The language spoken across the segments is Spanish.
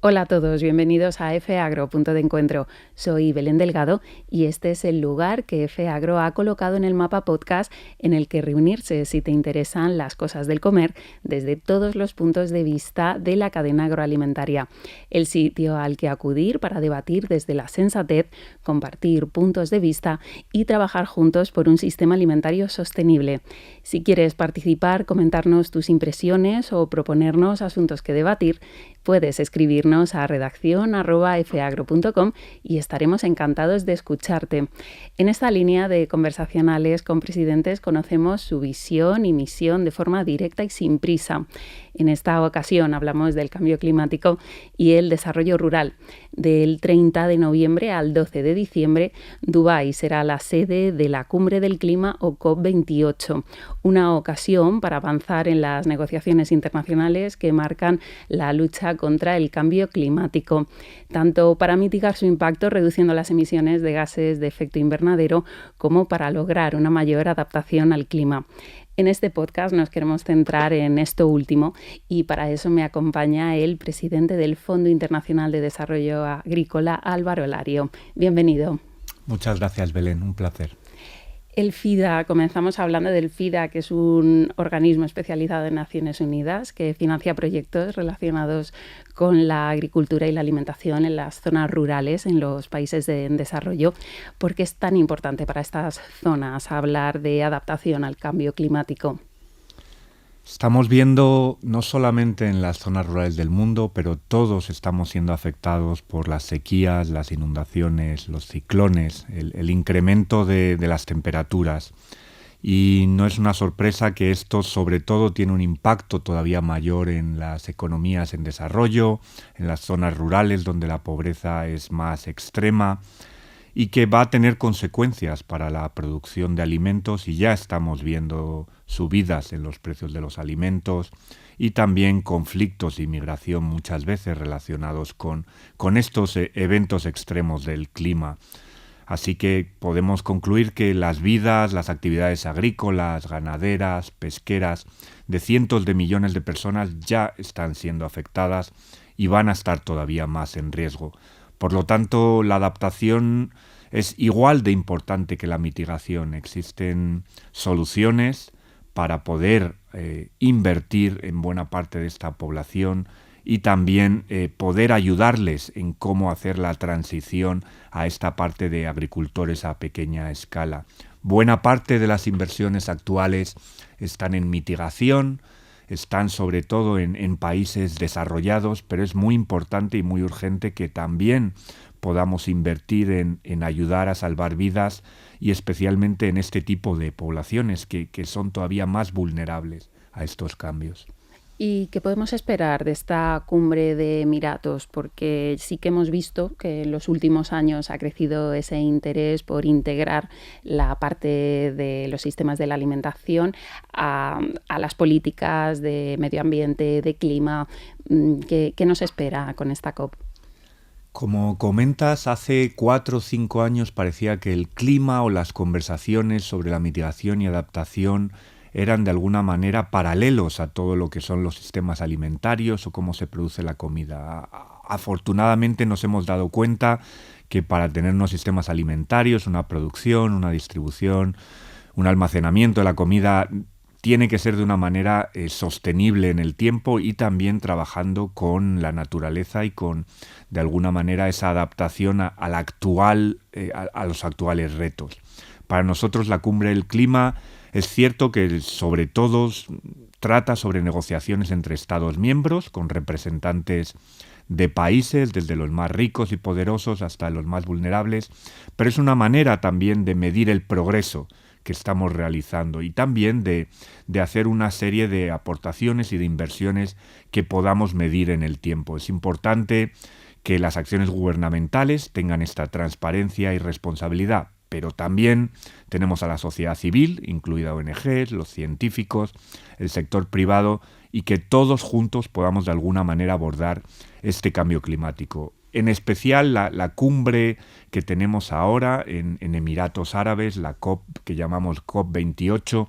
Hola a todos, bienvenidos a FAgro, punto de encuentro. Soy Belén Delgado y este es el lugar que FAgro ha colocado en el mapa podcast en el que reunirse si te interesan las cosas del comer desde todos los puntos de vista de la cadena agroalimentaria. El sitio al que acudir para debatir desde la sensatez, compartir puntos de vista y trabajar juntos por un sistema alimentario sostenible. Si quieres participar, comentarnos tus impresiones o proponernos asuntos que debatir, puedes escribirnos a redaccion@fagro.com y estaremos encantados de escucharte. En esta línea de conversacionales con presidentes conocemos su visión y misión de forma directa y sin prisa. En esta ocasión hablamos del cambio climático y el desarrollo rural. Del 30 de noviembre al 12 de diciembre, Dubái será la sede de la Cumbre del Clima o COP28, una ocasión para avanzar en las negociaciones internacionales que marcan la lucha contra el cambio climático, tanto para mitigar su impacto reduciendo las emisiones de gases de efecto invernadero como para lograr una mayor adaptación al clima. En este podcast nos queremos centrar en esto último y para eso me acompaña el presidente del Fondo Internacional de Desarrollo Agrícola, Álvaro Lario. Bienvenido. Muchas gracias, Belén, un placer. El FIDA, comenzamos hablando del FIDA, que es un organismo especializado en Naciones Unidas que financia proyectos relacionados con la agricultura y la alimentación en las zonas rurales, en los países en desarrollo. ¿Por qué es tan importante para estas zonas hablar de adaptación al cambio climático? Estamos viendo, no solamente en las zonas rurales del mundo, pero todos estamos siendo afectados por las sequías, las inundaciones, los ciclones, el incremento de las temperaturas. Y no es una sorpresa que esto sobre todo tiene un impacto todavía mayor en las economías en desarrollo, en las zonas rurales donde la pobreza es más extrema y que va a tener consecuencias para la producción de alimentos, y ya estamos viendo subidas en los precios de los alimentos y también conflictos y migración muchas veces relacionados con estos eventos extremos del clima. Así que podemos concluir que las vidas, las actividades agrícolas, ganaderas, pesqueras de cientos de millones de personas ya están siendo afectadas y van a estar todavía más en riesgo. Por lo tanto, la adaptación es igual de importante que la mitigación. Existen soluciones para poder invertir en buena parte de esta población y también poder ayudarles en cómo hacer la transición a esta parte de agricultores a pequeña escala. Buena parte de las inversiones actuales están en mitigación, están sobre todo en países desarrollados, pero es muy importante y muy urgente que también podamos invertir en ayudar a salvar vidas y especialmente en este tipo de poblaciones que son todavía más vulnerables a estos cambios. ¿Y qué podemos esperar de esta cumbre de Emiratos? Porque sí que hemos visto que en los últimos años ha crecido ese interés por integrar la parte de los sistemas de la alimentación a las políticas de medio ambiente, de clima. ¿Qué nos espera con esta COP? Como comentas, hace 4 o 5 años parecía que el clima o las conversaciones sobre la mitigación y adaptación eran de alguna manera paralelos a todo lo que son los sistemas alimentarios o cómo se produce la comida. Afortunadamente nos hemos dado cuenta que para tener unos sistemas alimentarios, una producción, una distribución, un almacenamiento de la comida tiene que ser de una manera sostenible en el tiempo y también trabajando con la naturaleza y con, de alguna manera, esa adaptación a los actuales retos. Para nosotros la Cumbre del Clima es cierto que sobre todo trata sobre negociaciones entre Estados miembros con representantes de países, desde los más ricos y poderosos hasta los más vulnerables, pero es una manera también de medir el progreso que estamos realizando y también de hacer una serie de aportaciones y de inversiones que podamos medir en el tiempo. Es importante que las acciones gubernamentales tengan esta transparencia y responsabilidad, pero también tenemos a la sociedad civil, incluida ONGs, los científicos, el sector privado, y que todos juntos podamos de alguna manera abordar este cambio climático. En especial la cumbre que tenemos ahora en Emiratos Árabes, la COP que llamamos COP28,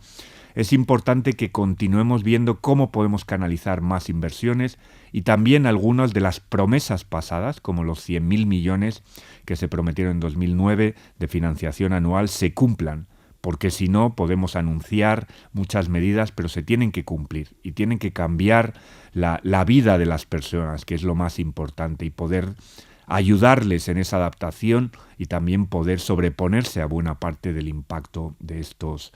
es importante que continuemos viendo cómo podemos canalizar más inversiones y también algunas de las promesas pasadas, como los 100.000 millones que se prometieron en 2009 de financiación anual, se cumplan. Porque si no, podemos anunciar muchas medidas, pero se tienen que cumplir y tienen que cambiar la vida de las personas, que es lo más importante, y poder ayudarles en esa adaptación y también poder sobreponerse a buena parte del impacto de estos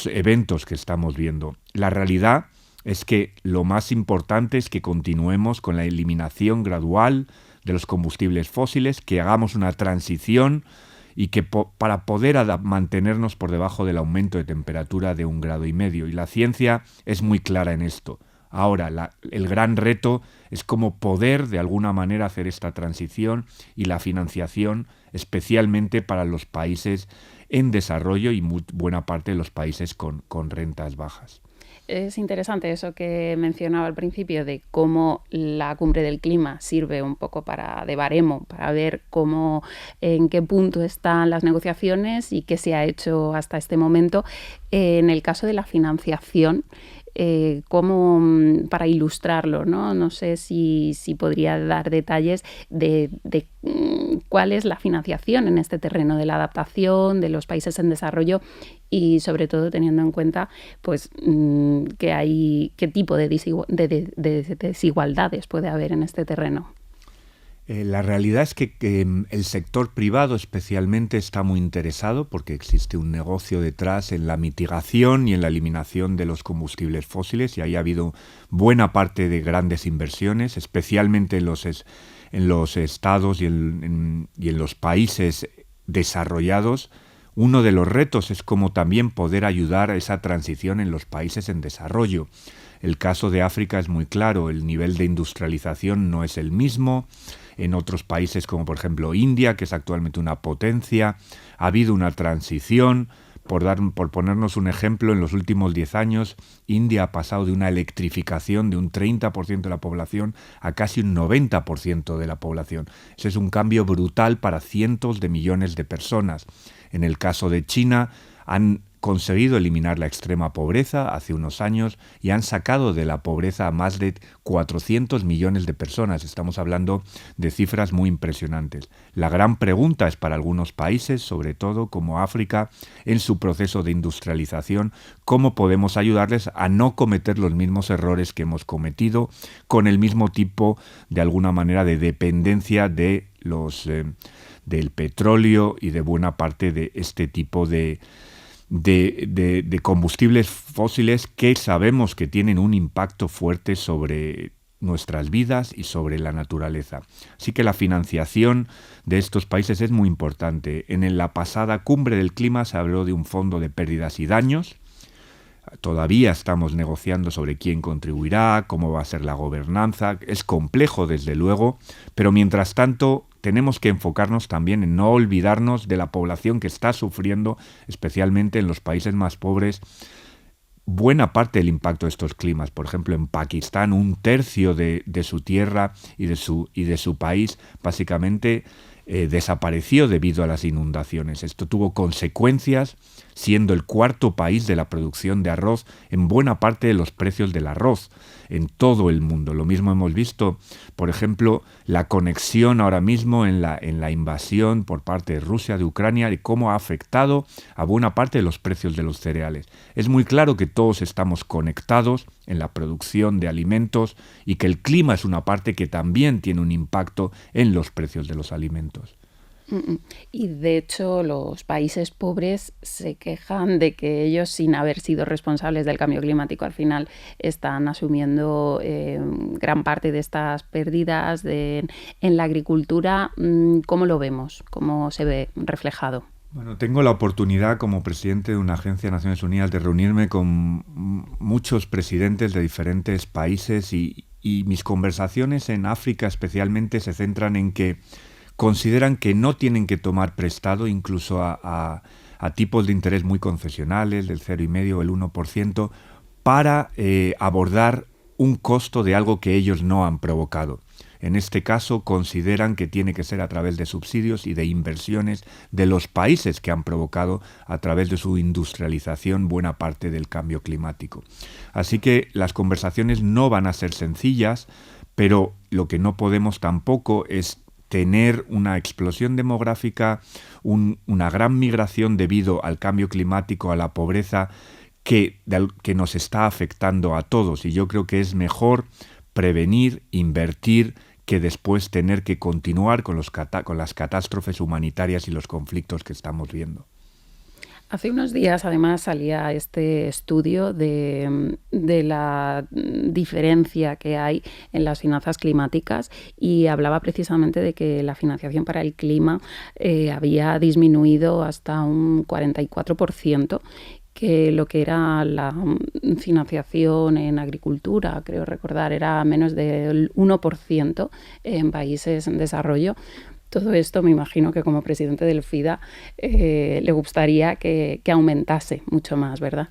eventos que estamos viendo. La realidad es que lo más importante es que continuemos con la eliminación gradual de los combustibles fósiles, que hagamos una transición y que para poder mantenernos por debajo del aumento de temperatura de 1,5 grados. Y la ciencia es muy clara en esto. Ahora, el gran reto es cómo poder de alguna manera hacer esta transición y la financiación, especialmente para los países en desarrollo y buena parte de los países con rentas bajas. Es interesante eso que mencionaba al principio de cómo la cumbre del clima sirve un poco de baremo, para ver en qué punto están las negociaciones y qué se ha hecho hasta este momento. En el caso de la financiación, para ilustrarlo, ¿no? No sé si podría dar detalles de cuál es la financiación en este terreno de la adaptación de los países en desarrollo y sobre todo teniendo en cuenta pues qué tipo de desigualdades puede haber en este terreno. La realidad es que el sector privado especialmente está muy interesado porque existe un negocio detrás en la mitigación y en la eliminación de los combustibles fósiles, y ahí ha habido buena parte de grandes inversiones, especialmente en los estados y en los países desarrollados. Uno de los retos es cómo también poder ayudar a esa transición en los países en desarrollo. El caso de África es muy claro, el nivel de industrialización no es el mismo. En otros países como por ejemplo India, que es actualmente una potencia, ha habido una transición. Por ponernos un ejemplo, en los últimos 10 años, India ha pasado de una electrificación de un 30% de la población a casi un 90% de la población. Ese es un cambio brutal para cientos de millones de personas. En el caso de China, han conseguido eliminar la extrema pobreza hace unos años y han sacado de la pobreza a más de 400 millones de personas. Estamos hablando de cifras muy impresionantes. La gran pregunta es para algunos países, sobre todo como África, en su proceso de industrialización, cómo podemos ayudarles a no cometer los mismos errores que hemos cometido con el mismo tipo, de alguna manera, de dependencia de del petróleo y de buena parte de este tipo de combustibles fósiles que sabemos que tienen un impacto fuerte sobre nuestras vidas y sobre la naturaleza. Así que la financiación de estos países es muy importante. En la pasada cumbre del clima se habló de un fondo de pérdidas y daños. Todavía estamos negociando sobre quién contribuirá, cómo va a ser la gobernanza. Es complejo, desde luego, pero mientras tanto tenemos que enfocarnos también en no olvidarnos de la población que está sufriendo, especialmente en los países más pobres, buena parte del impacto de estos climas. Por ejemplo, en Pakistán, 1/3 de su tierra y de su país básicamente desapareció debido a las inundaciones. Esto tuvo consecuencias, siendo el 4º país de la producción de arroz en buena parte de los precios del arroz en todo el mundo. Lo mismo hemos visto, por ejemplo, la conexión ahora mismo en la invasión por parte de Rusia de Ucrania y cómo ha afectado a buena parte de los precios de los cereales. Es muy claro que todos estamos conectados en la producción de alimentos y que el clima es una parte que también tiene un impacto en los precios de los alimentos. Y de hecho los países pobres se quejan de que ellos, sin haber sido responsables del cambio climático, al final están asumiendo gran parte de estas pérdidas en la agricultura. ¿Cómo lo vemos? ¿Cómo se ve reflejado? Bueno, tengo la oportunidad como presidente de una agencia de Naciones Unidas de reunirme con muchos presidentes de diferentes países y mis conversaciones en África especialmente se centran en que consideran que no tienen que tomar prestado incluso a tipos de interés muy concesionales, del 0,5 o el 1%, para abordar un costo de algo que ellos no han provocado. en este caso consideran que tiene que ser a través de subsidios y de inversiones de los países que han provocado a través de su industrialización buena parte del cambio climático. Así que las conversaciones no van a ser sencillas, pero lo que no podemos tampoco es tener una explosión demográfica, una gran migración debido al cambio climático, a la pobreza, que nos está afectando a todos. Y yo creo que es mejor prevenir, invertir, que después tener que continuar con las catástrofes humanitarias y los conflictos que estamos viendo. Hace unos días, además, salía este estudio de la diferencia que hay en las finanzas climáticas y hablaba precisamente de que la financiación para el clima había disminuido hasta un 44%, que lo que era la financiación en agricultura, creo recordar, era menos del 1% en países en desarrollo. Todo esto me imagino que como presidente del FIDA le gustaría que aumentase mucho más, ¿verdad?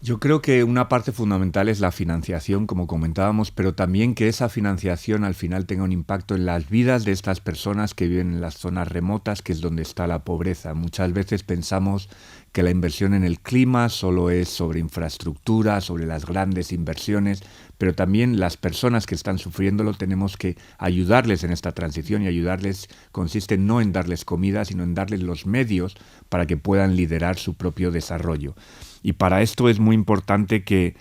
Yo creo que una parte fundamental es la financiación, como comentábamos, pero también que esa financiación al final tenga un impacto en las vidas de estas personas que viven en las zonas remotas, que es donde está la pobreza. Muchas veces pensamos que la inversión en el clima solo es sobre infraestructura, sobre las grandes inversiones, pero también las personas que están sufriéndolo tenemos que ayudarles en esta transición, y ayudarles consiste no en darles comida, sino en darles los medios para que puedan liderar su propio desarrollo. Y para esto es muy importante que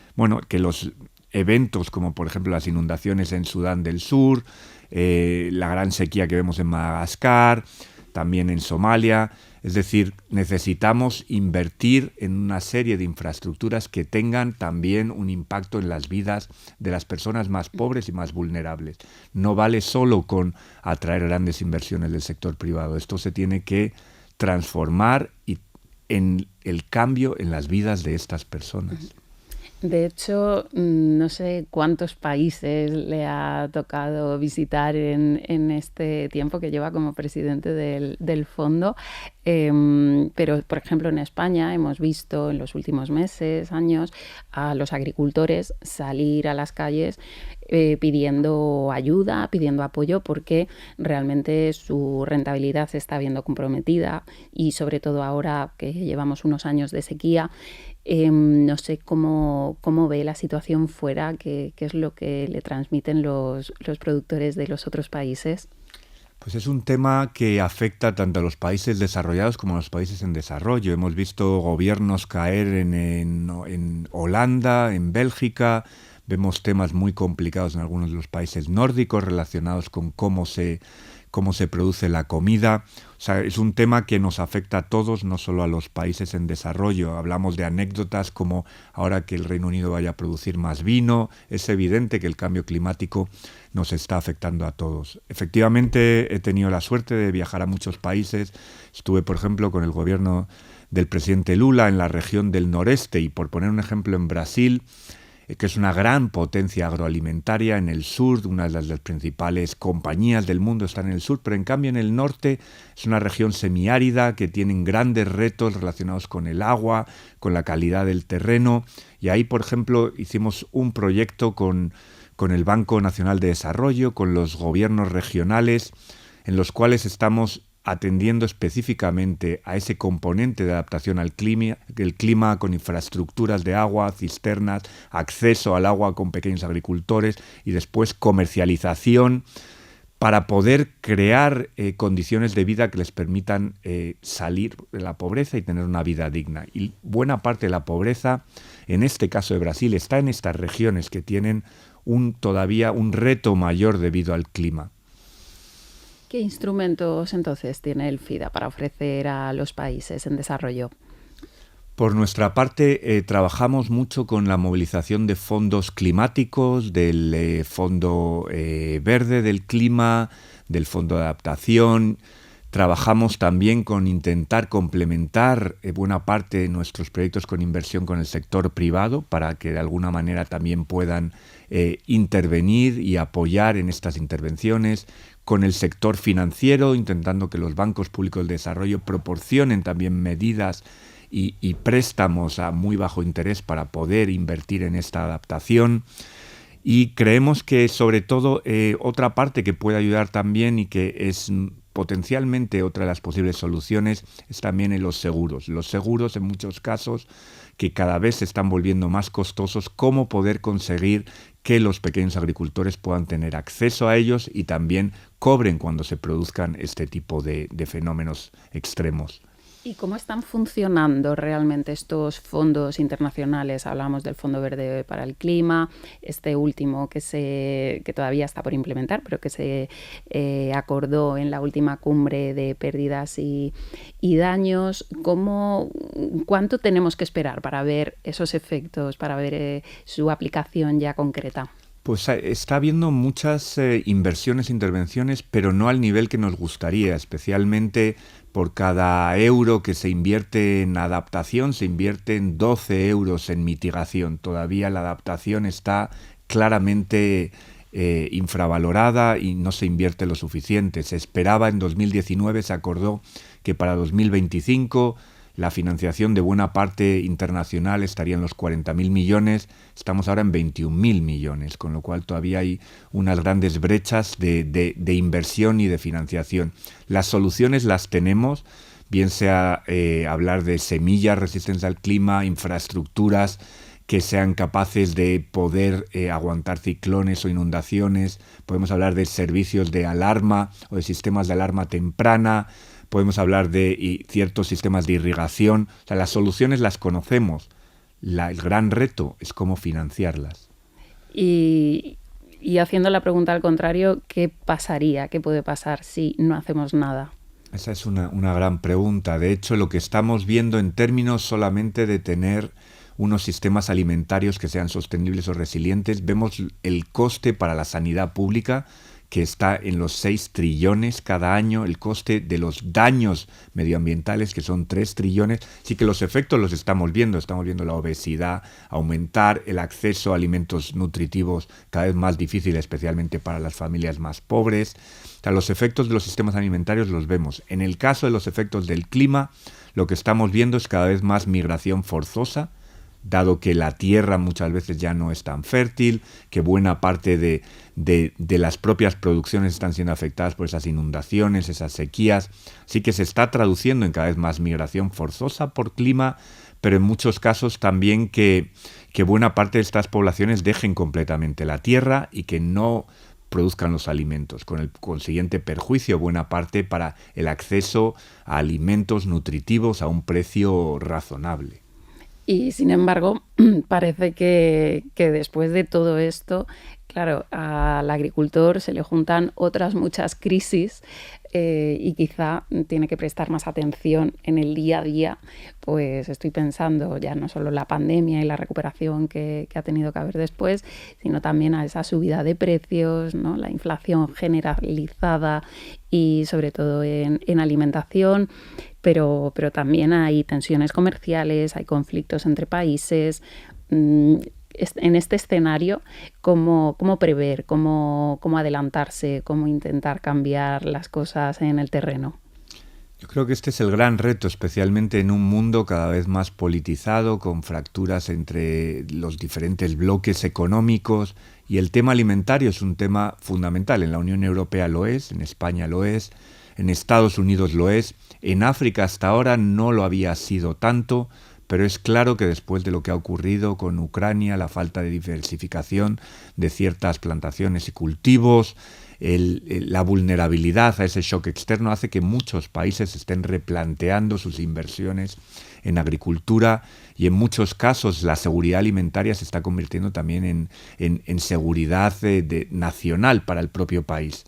los eventos como por ejemplo las inundaciones en Sudán del Sur, la gran sequía que vemos en Madagascar, también en Somalia, es decir, necesitamos invertir en una serie de infraestructuras que tengan también un impacto en las vidas de las personas más pobres y más vulnerables. No vale solo con atraer grandes inversiones del sector privado, esto se tiene que transformar en el cambio en las vidas de estas personas. De hecho, no sé cuántos países le ha tocado visitar en este tiempo que lleva como presidente del fondo, pero, por ejemplo, en España hemos visto en los últimos meses, años, a los agricultores salir a las calles pidiendo ayuda, pidiendo apoyo, porque realmente su rentabilidad se está viendo comprometida y, sobre todo ahora que llevamos unos años de sequía, no sé cómo ve la situación fuera, qué es lo que le transmiten los productores de los otros países. Pues es un tema que afecta tanto a los países desarrollados como a los países en desarrollo. Hemos visto gobiernos caer en Holanda, en Bélgica. Vemos temas muy complicados en algunos de los países nórdicos relacionados con cómo se produce la comida. O sea, es un tema que nos afecta a todos, no solo a los países en desarrollo. Hablamos de anécdotas como ahora que el Reino Unido vaya a producir más vino. Es evidente que el cambio climático nos está afectando a todos. Efectivamente, he tenido la suerte de viajar a muchos países. Estuve, por ejemplo, con el gobierno del presidente Lula en la región del noreste, y por poner un ejemplo, en Brasil, que es una gran potencia agroalimentaria en el sur, una de las principales compañías del mundo están en el sur, pero en cambio en el norte es una región semiárida que tiene grandes retos relacionados con el agua, con la calidad del terreno, y ahí, por ejemplo, hicimos un proyecto con el Banco Nacional de Desarrollo, con los gobiernos regionales, en los cuales estamos atendiendo específicamente a ese componente de adaptación al clima con infraestructuras de agua, cisternas, acceso al agua con pequeños agricultores y después comercialización para poder crear condiciones de vida que les permitan salir de la pobreza y tener una vida digna. Y buena parte de la pobreza, en este caso de Brasil, está en estas regiones que tienen todavía un reto mayor debido al clima. ¿Qué instrumentos entonces tiene el FIDA para ofrecer a los países en desarrollo? Por nuestra parte, trabajamos mucho con la movilización de fondos climáticos, del Fondo Verde del Clima, del Fondo de Adaptación. Trabajamos también con intentar complementar buena parte de nuestros proyectos con inversión con el sector privado para que de alguna manera también puedan intervenir y apoyar en estas intervenciones, con el sector financiero, intentando que los bancos públicos de desarrollo proporcionen también medidas y préstamos a muy bajo interés para poder invertir en esta adaptación. Y creemos que sobre todo otra parte que puede ayudar también y que es potencialmente otra de las posibles soluciones es también en los seguros. Los seguros en muchos casos que cada vez se están volviendo más costosos, cómo poder conseguir que los pequeños agricultores puedan tener acceso a ellos y también cobren cuando se produzcan este tipo de fenómenos extremos. ¿Y cómo están funcionando realmente estos fondos internacionales? Hablamos del Fondo Verde para el Clima, este último que todavía está por implementar, pero que se acordó en la última cumbre de pérdidas y daños. ¿Cuánto tenemos que esperar para ver esos efectos, para ver su aplicación ya concreta? Pues está habiendo muchas inversiones, intervenciones, pero no al nivel que nos gustaría, especialmente por cada euro que se invierte en adaptación, se invierten 12 euros en mitigación. Todavía la adaptación está claramente infravalorada y no se invierte lo suficiente. Se esperaba en 2019, se acordó que para 2025 la financiación de buena parte internacional estaría en los 40.000 millones, estamos ahora en 21.000 millones, con lo cual todavía hay unas grandes brechas de inversión y de financiación. Las soluciones las tenemos, bien sea hablar de semillas resistentes al clima, infraestructuras que sean capaces de poder aguantar ciclones o inundaciones, podemos hablar de servicios de alarma o de sistemas de alarma temprana, podemos hablar de ciertos sistemas de irrigación. O sea, las soluciones las conocemos. El gran reto es cómo financiarlas. Y haciendo la pregunta al contrario, ¿qué pasaría? ¿Qué puede pasar si no hacemos nada? Esa es una gran pregunta. De hecho, lo que estamos viendo en términos solamente de tener unos sistemas alimentarios que sean sostenibles o resilientes, vemos el coste para la sanidad pública que está en los 6 trillones cada año, el coste de los daños medioambientales, que son 3 trillones. Sí que los efectos los estamos viendo la obesidad, aumentar el acceso a alimentos nutritivos cada vez más difícil, especialmente para las familias más pobres. O sea, los efectos de los sistemas alimentarios los vemos. En el caso de los efectos del clima, lo que estamos viendo es cada vez más migración forzosa, dado que la tierra muchas veces ya no es tan fértil, que buena parte de las propias producciones están siendo afectadas por esas inundaciones, esas sequías. Así que se está traduciendo en cada vez más migración forzosa por clima, pero en muchos casos también que buena parte de estas poblaciones dejen completamente la tierra y que no produzcan los alimentos, con el consiguiente perjuicio buena parte para el acceso a alimentos nutritivos a un precio razonable. Y sin embargo, parece que después de todo esto, claro, al agricultor se le juntan otras muchas crisis y quizá tiene que prestar más atención en el día a día. Pues estoy pensando ya no solo en la pandemia y la recuperación que ha tenido que haber después, sino también a esa subida de precios, ¿no? La inflación generalizada y sobre todo en alimentación. Pero también hay tensiones comerciales, hay conflictos entre países. En este escenario, ¿cómo prever, cómo adelantarse, cómo intentar cambiar las cosas en el terreno? Yo creo que este es el gran reto, especialmente en un mundo cada vez más politizado, con fracturas entre los diferentes bloques económicos, y el tema alimentario es un tema fundamental. En la Unión Europea lo es, en España lo es, en Estados Unidos lo es, en África hasta ahora no lo había sido tanto, pero es claro que después de lo que ha ocurrido con Ucrania, la falta de diversificación de ciertas plantaciones y cultivos, la vulnerabilidad a ese shock externo hace que muchos países estén replanteando sus inversiones en agricultura y en muchos casos la seguridad alimentaria se está convirtiendo también en seguridad nacional para el propio país.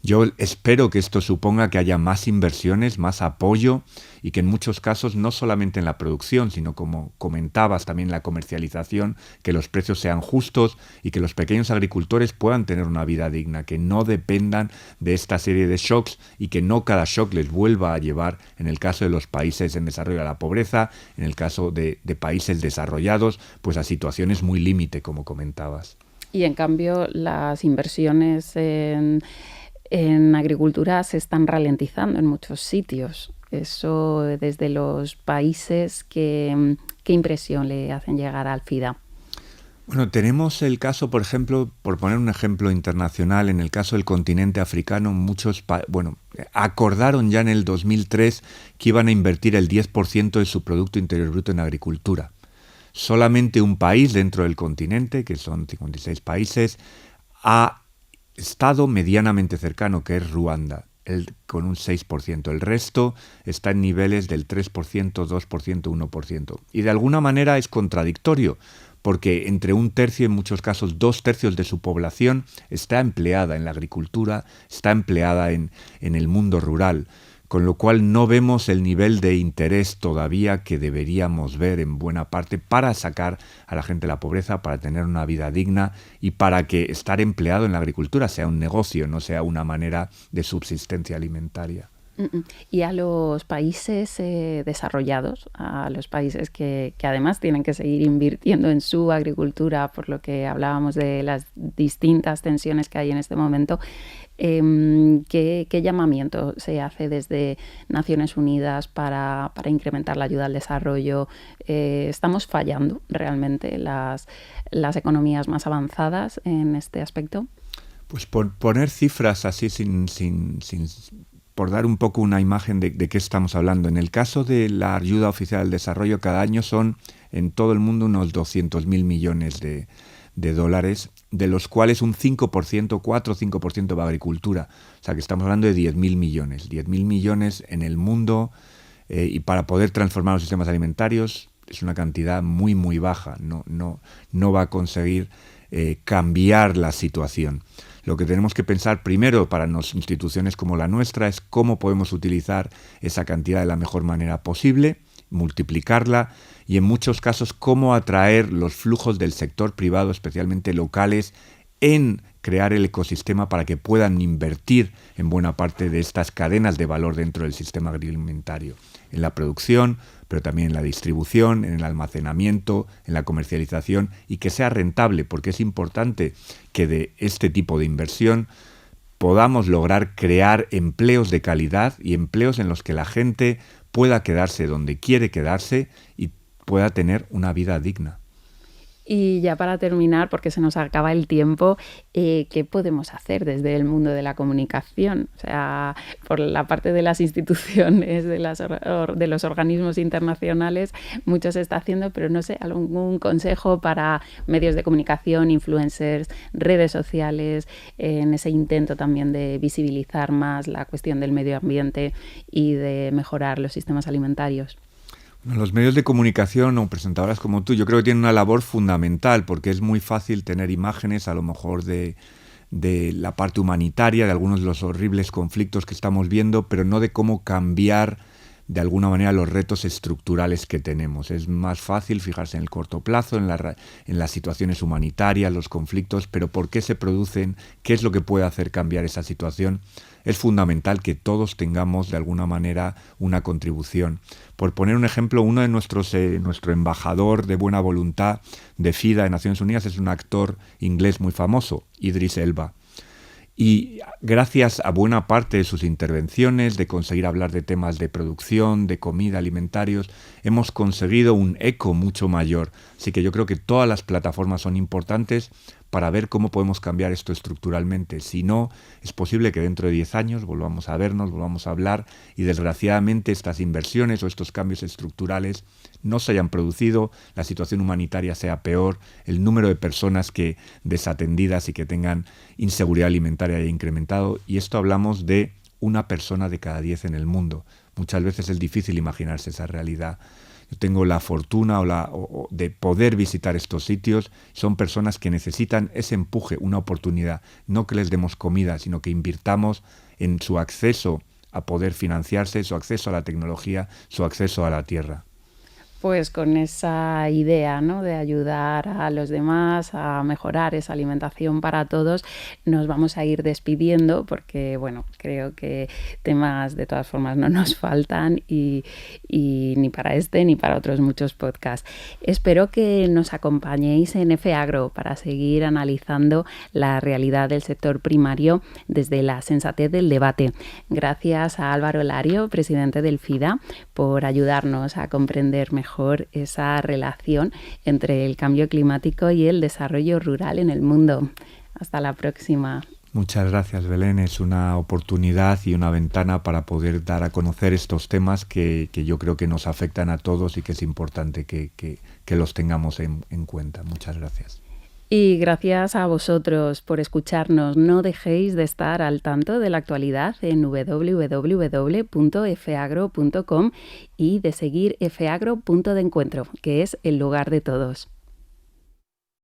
Yo espero que esto suponga que haya más inversiones, más apoyo y que en muchos casos no solamente en la producción, sino como comentabas también en la comercialización, que los precios sean justos y que los pequeños agricultores puedan tener una vida digna, que no dependan de esta serie de shocks y que no cada shock les vuelva a llevar, en el caso de los países en desarrollo, a la pobreza, en el caso de países desarrollados, pues a situaciones muy límite, como comentabas. Y en cambio las inversiones en agricultura se están ralentizando en muchos sitios. Eso desde los países, ¿qué impresión le hacen llegar al FIDA? Bueno, tenemos el caso, por ejemplo, por poner un ejemplo internacional, en el caso del continente africano, acordaron ya en el 2003 que iban a invertir el 10% de su Producto Interior Bruto en agricultura. Solamente un país dentro del continente, que son 56 países, ha estado medianamente cercano, que es Ruanda, con un 6%. El resto está en niveles del 3%, 2%, 1%. Y de alguna manera es contradictorio, porque entre un tercio, en muchos casos 2/3 de su población está empleada en la agricultura, está empleada en el mundo rural, con lo cual no vemos el nivel de interés todavía que deberíamos ver en buena parte para sacar a la gente de la pobreza, para tener una vida digna y para que estar empleado en la agricultura sea un negocio, no sea una manera de subsistencia alimentaria. Y a los países desarrollados, a los países que además tienen que seguir invirtiendo en su agricultura, por lo que hablábamos de las distintas tensiones que hay en este momento, ¿qué llamamiento se hace desde Naciones Unidas para incrementar la ayuda al desarrollo? ¿Estamos fallando realmente las economías más avanzadas en este aspecto? Pues por poner cifras así por dar un poco una imagen de qué estamos hablando. En el caso de la ayuda oficial al desarrollo, cada año son en todo el mundo unos 200.000 millones de dólares, de los cuales un 5%, 4 o 5% va a agricultura. O sea que estamos hablando de 10.000 millones. 10.000 millones en el mundo y para poder transformar los sistemas alimentarios es una cantidad muy, muy baja. No va a conseguir cambiar la situación. Lo que tenemos que pensar primero para instituciones como la nuestra es cómo podemos utilizar esa cantidad de la mejor manera posible, multiplicarla y en muchos casos cómo atraer los flujos del sector privado, especialmente locales, en crear el ecosistema para que puedan invertir en buena parte de estas cadenas de valor dentro del sistema agroalimentario, en la producción, pero también en la distribución, en el almacenamiento, en la comercialización y que sea rentable, porque es importante que de este tipo de inversión podamos lograr crear empleos de calidad y empleos en los que la gente pueda quedarse donde quiere quedarse y pueda tener una vida digna. Y ya para terminar, porque se nos acaba el tiempo, ¿qué podemos hacer desde el mundo de la comunicación? O sea, por la parte de las instituciones, de los organismos internacionales, mucho se está haciendo, pero no sé, algún consejo para medios de comunicación, influencers, redes sociales, en ese intento también de visibilizar más la cuestión del medio ambiente y de mejorar los sistemas alimentarios. Los medios de comunicación o presentadoras como tú, yo creo que tienen una labor fundamental porque es muy fácil tener imágenes a lo mejor de la parte humanitaria, de algunos de los horribles conflictos que estamos viendo, pero no de cómo cambiar de alguna manera los retos estructurales que tenemos. Es más fácil fijarse en el corto plazo, en las situaciones humanitarias, los conflictos, pero ¿por qué se producen? ¿Qué es lo que puede hacer cambiar esa situación? Es fundamental que todos tengamos de alguna manera una contribución. Por poner un ejemplo, uno de nuestro embajador de buena voluntad de FIDA de Naciones Unidas es un actor inglés muy famoso, Idris Elba. Y gracias a buena parte de sus intervenciones, de conseguir hablar de temas de producción, de comida, alimentarios, hemos conseguido un eco mucho mayor. Así que yo creo que todas las plataformas son importantes para ver cómo podemos cambiar esto estructuralmente. Si no, es posible que dentro de 10 años volvamos a vernos, volvamos a hablar y desgraciadamente estas inversiones o estos cambios estructurales no se hayan producido, la situación humanitaria sea peor, el número de personas que desatendidas y que tengan inseguridad alimentaria haya incrementado, y esto hablamos de una persona de cada 10 en el mundo. Muchas veces es difícil imaginarse esa realidad. Yo tengo la fortuna de poder visitar estos sitios. Son personas que necesitan ese empuje, una oportunidad. No que les demos comida, sino que invirtamos en su acceso a poder financiarse, su acceso a la tecnología, su acceso a la tierra. Pues con esa idea, ¿no?, de ayudar a los demás a mejorar esa alimentación para todos, nos vamos a ir despidiendo porque, bueno, creo que temas de todas formas no nos faltan y ni para este ni para otros muchos podcasts. Espero que nos acompañéis en FEAGRO para seguir analizando la realidad del sector primario desde la sensatez del debate. Gracias a Álvaro Lario, presidente del FIDA, por ayudarnos a comprender mejor mejor esa relación entre el cambio climático y el desarrollo rural en el mundo. Hasta la próxima. Muchas gracias, Belén. Es una oportunidad y una ventana para poder dar a conocer estos temas que yo creo que nos afectan a todos y que es importante que los tengamos en cuenta. Muchas gracias. Y gracias a vosotros por escucharnos. No dejéis de estar al tanto de la actualidad en www.feagro.com y de seguir Feagro Punto de Encuentro, que es el lugar de todos.